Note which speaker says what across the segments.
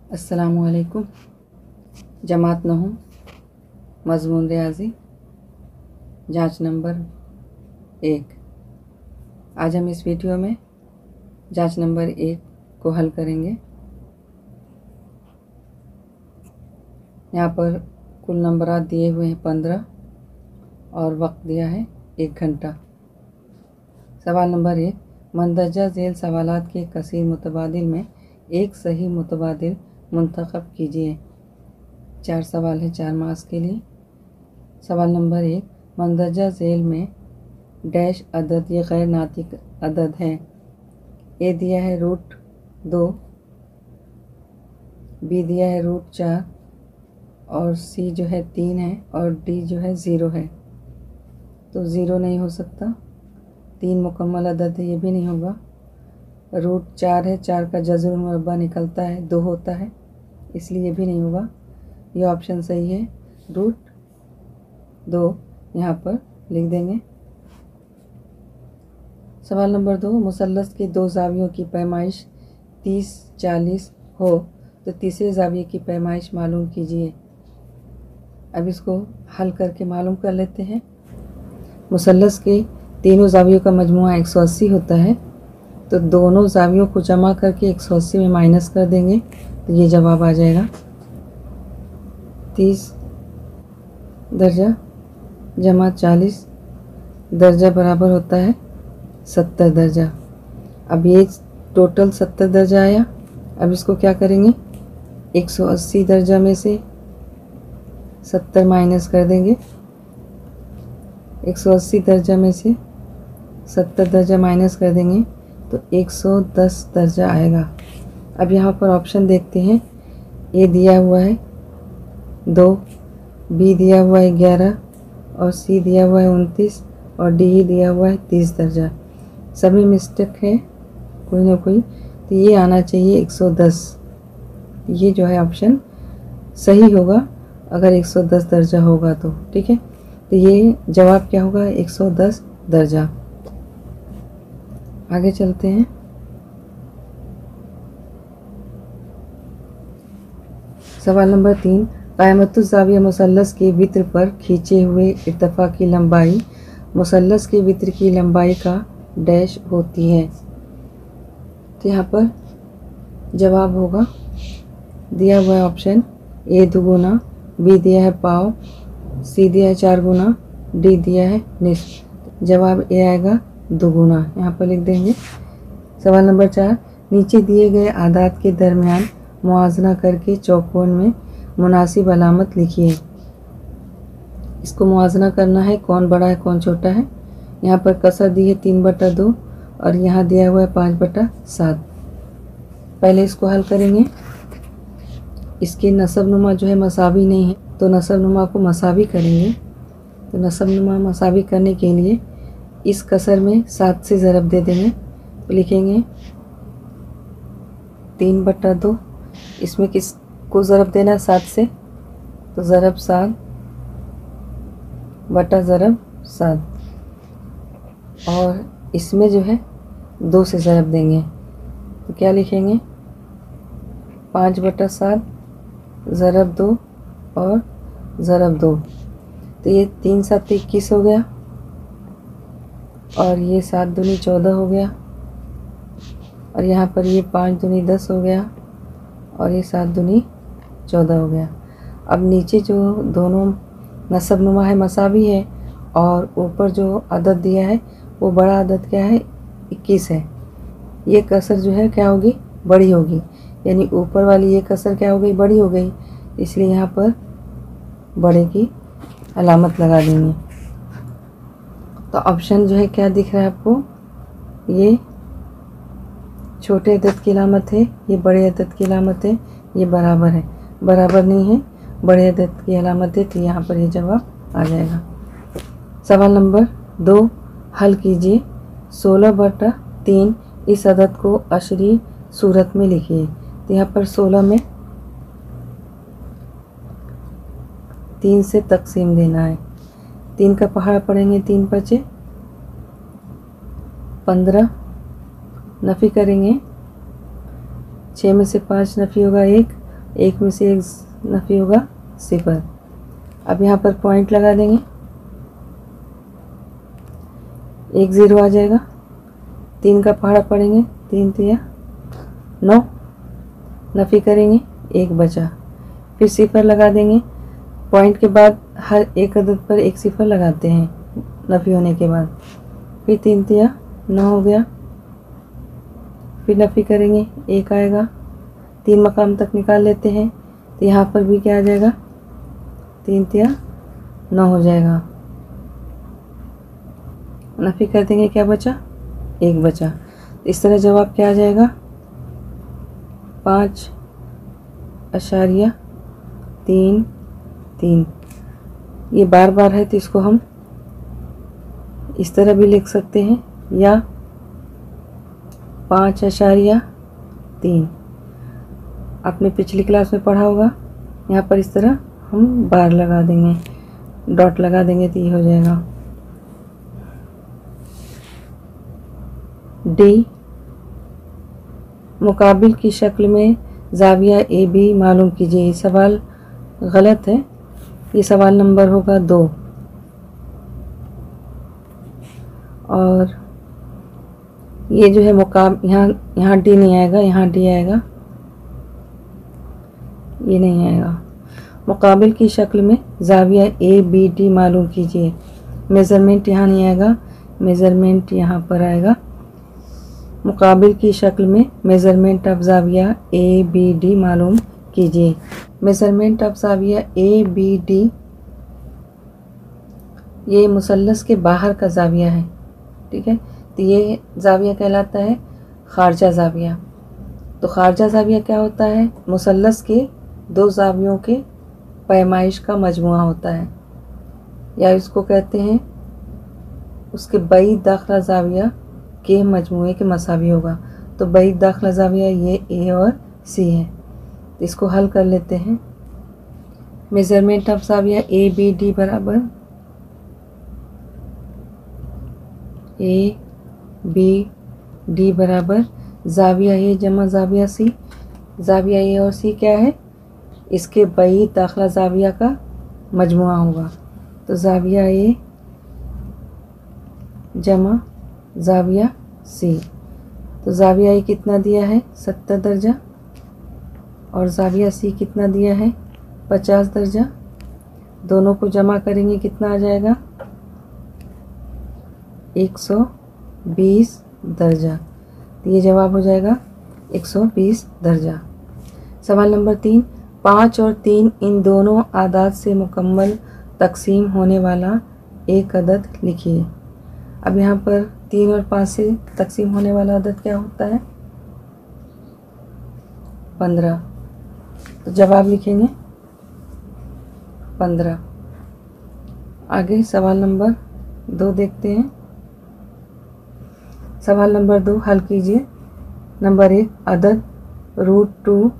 Speaker 1: अस्सलामुअलैकुम। जमात नहूं मज़मून रियाज़ी जांच नंबर 1। आज हम इस वीडियो में जांच नंबर 1 को हल करेंगे। यहाँ पर कुल नंबरात दिए हुए हैं 15 और वक्त दिया है 1 घंटा। सवाल नंबर 1, मंदरजा झेल सवालात के कसीर मुतबादिल में एक सही मुतबादिल मुंतखब कीजिए। 4 सवाल है 4 मार्क्स के लिए। सवाल नंबर 1, मंदरजा झेल में डैश अदद ये गैर नातिक अदद है। ए दिया है √2, बी दिया है √4 और सी जो है 3 है और डी जो है 0 है। तो 0 नहीं हो सकता। 3 मुकम्मल अदद है, ये भी नहीं होगा। √4 है, 4 का जज़र मुरब्बा निकलता है 2 होता है, इसलिए ये भी नहीं होगा। ये ऑप्शन सही है, √2 यहाँ पर लिख देंगे। सवाल नंबर 2, मुसल्लस के 2 ज़ावियों की पैमाइश 30-40 हो तो तीसरे ज़ाविये की पैमाइश मालूम कीजिए। अब इसको हल करके मालूम कर लेते हैं। मुसल्लस के तीनों ज़ावियों का मजमुआ 180 होता है, तो दोनों ज़ावियों को जमा करके 180 में माइनस कर देंगे तो ये जवाब आ जाएगा। 30 दर्जा जमा 40 दर्जा बराबर होता है 70 दर्जा। अब ये टोटल 70 दर्जा आया। अब इसको क्या करेंगे, 180 दर्जा में से 70 माइनस कर देंगे। 180 दर्जा में से 70 दर्जा माइनस कर देंगे तो 110 दर्जा आएगा। अब यहाँ पर ऑप्शन देखते हैं। ए दिया हुआ है 2, बी दिया हुआ है 11 और सी दिया हुआ है 29 और डी दिया हुआ है 30 दर्जा। सभी मिस्टेक है कोई ना कोई, तो ये आना चाहिए 110। ये जो है ऑप्शन सही होगा अगर 110 दर्जा होगा तो, ठीक है। तो ये जवाब क्या होगा, 110 दर्जा। आगे चलते हैं। सवाल नंबर 3, क़ायमतुज़ ज़ाविया मुसल्लस के वित्र पर खींचे हुए इर्तिफ़ा की लंबाई मुसल्लस के वित्र की लंबाई का डैश होती है। तो यहाँ पर जवाब होगा दिया हुआ है ऑप्शन ए 2 गुना, बी दिया है पाव, सी दिया है 4 गुना, डी दिया है निस्फ। जवाब ए आएगा 2 गुना, यहाँ पर लिख देंगे। सवाल नंबर 4, नीचे दिए गए आदात के दरमियान मुआजना करके चौकोन में मुनासिब अलामत लिखिए। इसको मुआजना करना है, कौन बड़ा है कौन छोटा है। यहाँ पर कसर दी है 3/2 और यहाँ दिया हुआ है 5/7। पहले इसको हल करेंगे। इसके नसब नुमा जो है मसावी नहीं है, तो नसब नुमा को मसावी करेंगे। तो नसब नुमा मसावी करने के लिए इस कसर में 7 से ज़रब दे देंगे। तो लिखेंगे 3/2। इसमें किसको ज़रब देना है 7 से, तो ज़रब 7 बटा ज़रब 7 और इसमें जो है 2 से ज़रब देंगे। तो क्या लिखेंगे 5/7 ज़रब 2 और ज़रब 2। तो ये 3 7 21 हो गया और ये 7 दूनी 14 हो गया और यहाँ पर ये 5 दूनी 10 हो गया और ये 7 दूनी 14 हो गया। अब नीचे जो दोनों नसब नुमा है मसावी है और ऊपर जो अदद दिया है वो बड़ा अदद क्या है 21 है। ये कसर जो है क्या होगी, बड़ी होगी, यानी ऊपर वाली ये कसर क्या हो गई, बड़ी हो गई, इसलिए यहाँ पर बड़े की अलामत लगा देंगे। तो ऑप्शन जो है क्या दिख रहा है आपको, ये छोटे अदद की अलामत है, ये बड़े अदद की अलामत है, ये बराबर है, बराबर नहीं है, बड़े अदद की अलामत है, तो यहाँ पर ये जवाब आ जाएगा। सवाल नंबर 2 हल कीजिए। 16/3 इस अदद को अशरी सूरत में लिखिए। तो यहाँ पर 16 में 3 से तकसीम देना है। 3 का पहाड़ पढ़ेंगे 3 5 15, नफ़ी करेंगे 6 में से 5 नफ़ी होगा 1 1 में से 1 नफ़ी होगा 0। अब यहाँ पर पॉइंट लगा देंगे, 1 0 आ जाएगा। 3 का पहाड़ा पड़ेंगे, 3 तिया 9, नफ़ी करेंगे 1 बचा। फिर 0 लगा देंगे, पॉइंट के बाद हर एक अदद पर 1 0 लगाते हैं नफ़ी होने के बाद। फिर 3 तिया 9 हो गया। फिर नफ़ी करेंगे 1 आएगा, 3 मकाम तक निकाल लेते हैं तो यहाँ पर भी क्या आ जाएगा, 3 तिया 9 हो जाएगा। नफ़ी कर देंगे, क्या बचा, 1 बचा। इस तरह जवाब क्या आ जाएगा, 5.33। ये बार बार है तो इसको हम इस तरह भी लिख सकते हैं, या 5.3। आपने पिछली क्लास में पढ़ा होगा। यहाँ पर इस तरह हम बार लगा देंगे, डॉट लगा देंगे तो ये हो जाएगा। डी, मुकाबिल की शक्ल में ज़ाविया ए बी मालूम कीजिए। ये सवाल गलत है, ये सवाल नंबर होगा 2। और ये जो है यहाँ डी नहीं आएगा, यहाँ डी आएगा, ये नहीं आएगा। मुकाबिल की शक्ल में ज़ाविया ए बी डी मालूम कीजिए। मेज़रमेंट यहाँ नहीं आएगा, मेज़रमेंट यहाँ पर आएगा। मुकाबिल की शक्ल में मेज़रमेंट ऑफ ज़ाविया ए बी डी मालूम कीजिए। मेज़रमेंट ऑफ ज़ाविया ए बी डी, ये मुसल्लस के बाहर का ज़ाविया है, ठीक है। तो ये ज़ाविया कहलाता है खारजा ज़ाविया। तो खारजा ज़ाविया क्या होता है, मुसल्लस के 2 ज़ावियों के पैमाइश का मजमुआ होता है, या इसको कहते हैं उसके बईद दाखिला ज़ाविया के मजमुए के मसावी होगा। तो बईद दाखिला ज़ाविया ये ए और सी है। तो इसको हल कर लेते हैं। मेज़रमेंट ऑफ ज़ाविया ए बी डी बराबर ए बी डी बराबर ज़ाविया ए जमा ज़ाविया सी। ज़ाविया ए और सी क्या है, इसके बईद दाखिला ज़ाविया का मजमुआ होगा। तो ज़ाविया ए जमा ज़ाविया सी। तो ज़ाविया ए कितना दिया है, 70 दर्जा, और ज़ाविया सी कितना दिया है, 50 दर्जा। दोनों को जमा करेंगे कितना आ जाएगा, 120 दर्जा। तो ये जवाब हो जाएगा 120 दर्जा। सवाल नंबर 3, 5 और 3 इन दोनों आदाद से मुकम्मल तकसीम होने वाला एक अदद लिखिए। अब यहाँ पर 3 और 5 से तकसीम होने वाला अदद क्या होता है, 15। तो जवाब लिखेंगे 15। आगे सवाल नंबर 2 देखते हैं। सवाल नंबर 2 हल कीजिए। नंबर 1, अदद √2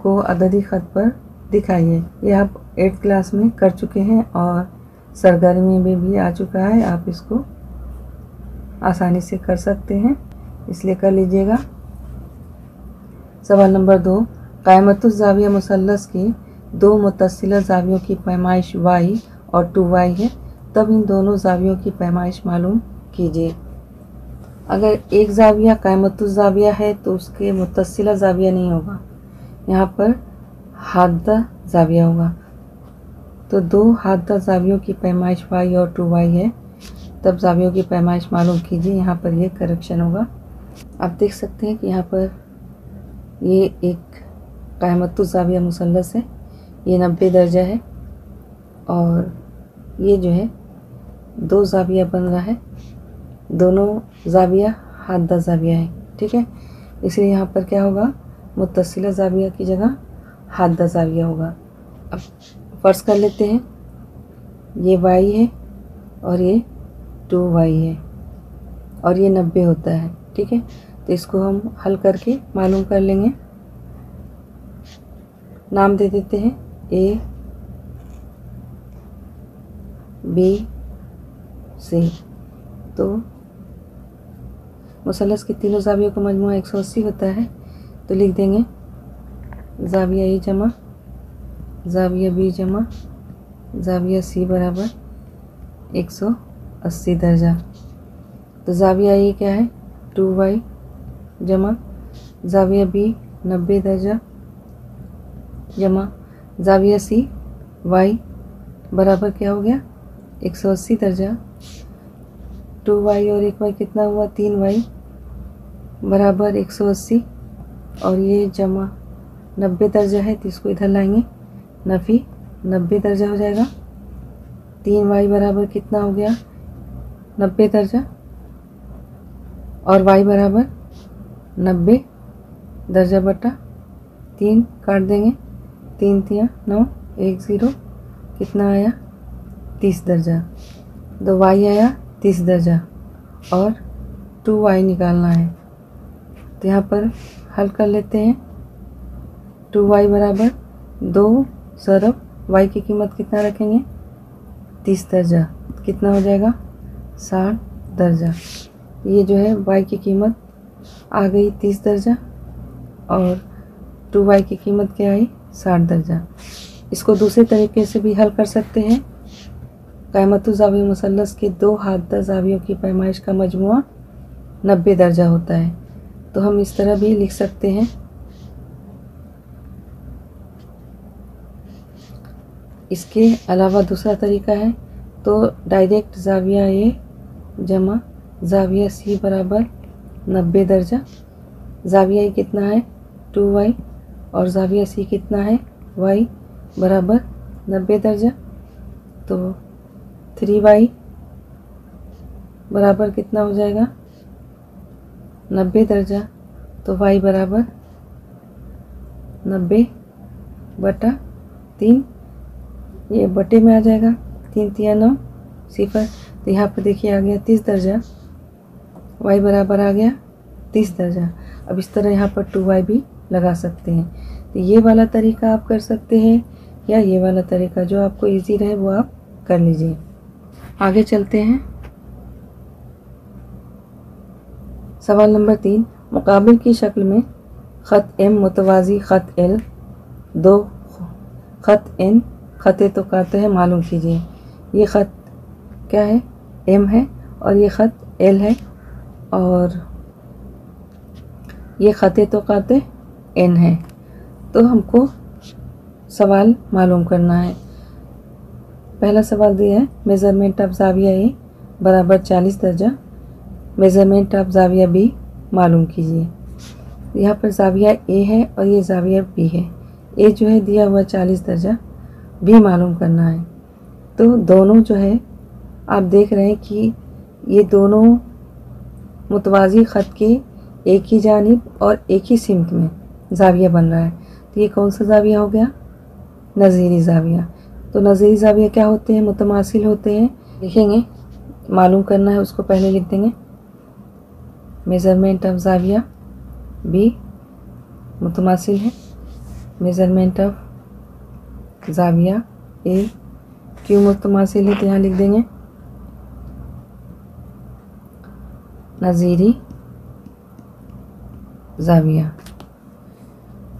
Speaker 1: को अददी ख़त पर दिखाइए। ये आप 8th क्लास में कर चुके हैं और सरगर्मी में भी आ चुका है, आप इसको आसानी से कर सकते हैं, इसलिए कर लीजिएगा। सवाल नंबर 2, क़ायमतुज़ ज़ाविया मुसल्लस की 2 मुत्तसिला ज़ावियों की पैमाइश y और 2y है, तब इन दोनों ज़ावियों की पैमाइश मालूम कीजिए। अगर एक ज़ाविया क़ायमतुज़ ज़ाविया है तो उसके मुत्तसिला ज़ाविया नहीं होगा, यहाँ पर हाद्दा ज़ाविया होगा। तो 2 हाद्दा ज़ावियों की पैमाइश y और 2y है, तब ज़ावियों की पैमाइश मालूम कीजिए। यहाँ पर ये करेक्शन होगा। आप देख सकते हैं कि यहाँ पर ये एक क़ायमतुज़ ज़ाविया मुसल्लस है, ये 90 दर्जा है, और ये जो है 2 ज़ाविया बन रहा है, दोनों ज़ाविया हाद्दा ज़ाविया है, ठीक है। इसलिए यहाँ पर क्या होगा, मुत्तसिला ज़ाविया की जगह हाद्दा ज़ाविया होगा। अब फ़र्ज़ कर लेते हैं, ये y है और ये 2y है, और ये 90 होता है, ठीक है। तो इसको हम हल करके मालूम कर लेंगे। नाम दे देते हैं A B C। तो मुसल्लस के तीनों ज़ावियों का मजमुआ 180 होता है, तो लिख देंगे ज़ाविया ए जमा जाविया बी जमा जाविया सी बराबर 180 दर्जा। तो जाविया ए क्या है 2y जमा जाविया बी 90 दर्जा जमा जाविया सी y बराबर क्या हो गया 180 दर्जा। 2y और 1y कितना हुआ 3y बराबर 180 और ये जमा 90 दर्जा है तो इसको इधर लाएंगे नफ़ी 90 दर्जा हो जाएगा। 3y बराबर कितना हो गया 90 दर्जा और y बराबर 90 दर्जा बटा 3 काट देंगे 3 तिया 9 1 0 कितना आया 30 दर्जा। तो y आया 30 दर्जा और 2y निकालना है तो यहाँ पर हल कर लेते हैं। 2y बराबर 2 सरफ y की कीमत कितना रखेंगे 30 दर्जा कितना हो जाएगा 60 दर्जा। ये जो है y की कीमत आ गई 30 दर्जा और 2y की कीमत क्या आई 60 दर्जा। इसको दूसरे तरीके से भी हल कर सकते हैं। क़ाइमतुज़ ज़ाविया मुसल्लस के 2 हाददा ज़ावियों की पैमाइश का मजमुआ 90 दर्जा होता है तो हम इस तरह भी लिख सकते हैं। इसके अलावा दूसरा तरीका है तो डायरेक्ट ज़ाविया ए जमा ज़ाविया सी बराबर 90 दर्जा। ज़ाविया ए कितना है 2y और ज़ाविया सी कितना है y बराबर 90 दर्जा। तो 3y बराबर कितना हो जाएगा 90 दर्जा। तो y बराबर 90 बटा 3 ये बटे में आ जाएगा 3 तिया 9 0। तो यहाँ पर देखिए आ गया 30 दर्जा y बराबर आ गया 30 दर्जा। अब इस तरह यहाँ पर 2y भी लगा सकते हैं। तो ये वाला तरीका आप कर सकते हैं या ये वाला तरीका जो आपको इजी रहे वो आप कर लीजिए। आगे चलते हैं। सवाल नंबर 3 मुकाबिल की शक्ल में ख़त M मुतवाज़ी ख़त L 2 ख़त N ख़त तो काते हैं मालूम कीजिए। ये ख़त क्या है M है और ये ख़त L है और ये ख़त तो काते N है। तो हमको सवाल मालूम करना है। पहला सवाल दिया है मेज़रमेंट ऑफ ज़ाविया ए बराबर 40 दर्जा मेज़रमेंट ऑफ ज़ाविया बी मालूम कीजिए। यहाँ पर ज़ाविया ए है और ये ज़ाविया बी है। ए जो है दिया हुआ 40 दर्जा बी मालूम करना है। तो दोनों जो है आप देख रहे हैं कि ये दोनों मुतवाज़ी ख़त के एक ही जानिब और एक ही सिमत में ज़ाविया बन रहा है। तो ये कौन सा ज़ाविया हो गया नज़ीरी ज़ाविया। तो नज़ीरी ज़ाविया क्या होते हैं मुतमासिल होते हैं। लिखेंगे मालूम करना है उसको पहले लिख देंगे मेज़रमेंट ऑफ ज़ाविया बी मुतमासिल है मेज़रमेंट ऑफ ज़ाविया ए क्यों मुतमासिल है तो यहाँ लिख देंगे नज़ीरी ज़ाविया।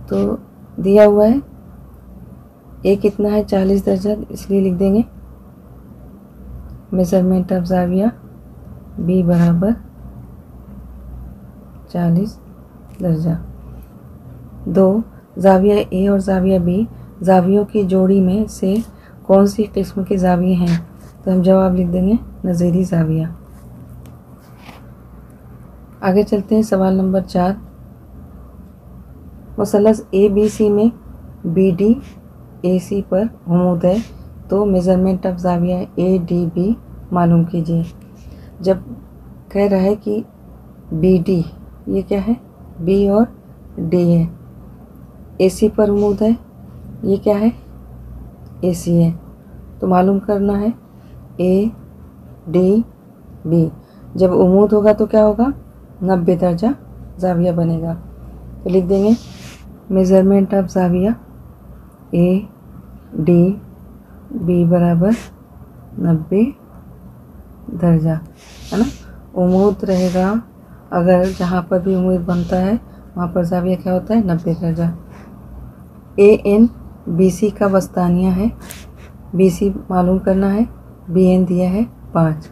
Speaker 1: तो दिया हुआ है ए कितना है 40 दर्जा इसलिए लिख देंगे मेज़रमेंट ऑफ ज़ाविया बी बराबर 40 दर्जा। 2 ज़ाविया ए और ज़ाविया बी ज़ावियों की जोड़ी में से कौन सी किस्म के ज़ाविये हैं। तो हम जवाब लिख देंगे नज़ीरी ज़ाविया। आगे चलते हैं सवाल नंबर 4 मुसल्लस ए बी सी में बी डी ए सी पर हुमूद है तो मेज़रमेंट ऑफ ज़ाविया ए डी बी मालूम कीजिए। जब कह रहा है कि बी डी ये क्या है बी और डी है ए सी पर हुमूद है ये क्या है ए सी है तो मालूम करना है ए डी बी। जब उमूद होगा तो क्या होगा 90 दर्जा ज़ाविया बनेगा। तो लिख देंगे मेज़रमेंट ऑफ ज़ाविया ए डी बी बराबर 90 दर्जा है ना। उमूद रहेगा अगर जहाँ पर भी उमूद बनता है वहाँ पर ज़ाविया क्या होता है 90 दर्जा। ए एन BC का वस्तानिया है, BC मालूम करना है, BN दिया है 5।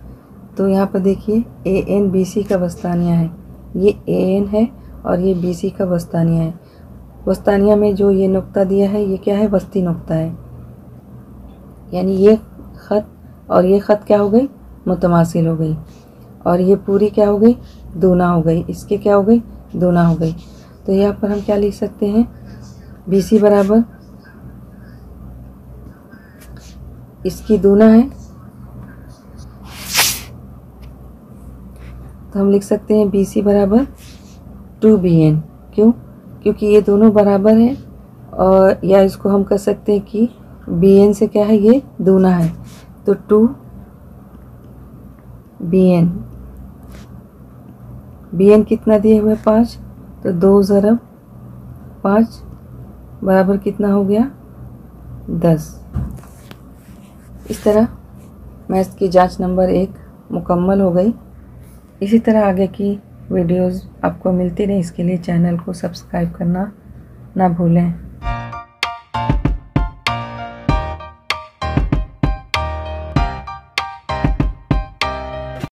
Speaker 1: तो यहाँ पर देखिए AN BC का वस्तानिया है, ये AN है और ये BC का वस्तानिया है। वस्तानिया में जो ये नुक्ता दिया है ये क्या है, वस्ती नुक्ता है, यानी ये ख़त और ये ख़त क्या हो गई, मुतमासिल हो गई, और ये पूरी क्या हो गई, दूना हो गई, इसके क्या हो गई, दूना हो गई। तो यहाँ पर हम क्या लिख सकते हैं, BC बराबर इसकी दूना है, तो हम लिख सकते हैं BC बराबर 2BN। क्यों, क्योंकि ये दोनों बराबर हैं, और या इसको हम कह सकते हैं कि BN से क्या है, ये दूना है, तो 2BN। BN कितना दिए हुए 5, तो 2 ज़रब 5 बराबर कितना हो गया, 10। इस तरह मैथ्स की जांच नंबर 1 मुकम्मल हो गई। इसी तरह आगे की वीडियोज़ आपको मिलती रहे, इसके लिए चैनल को सब्सक्राइब करना ना भूलें।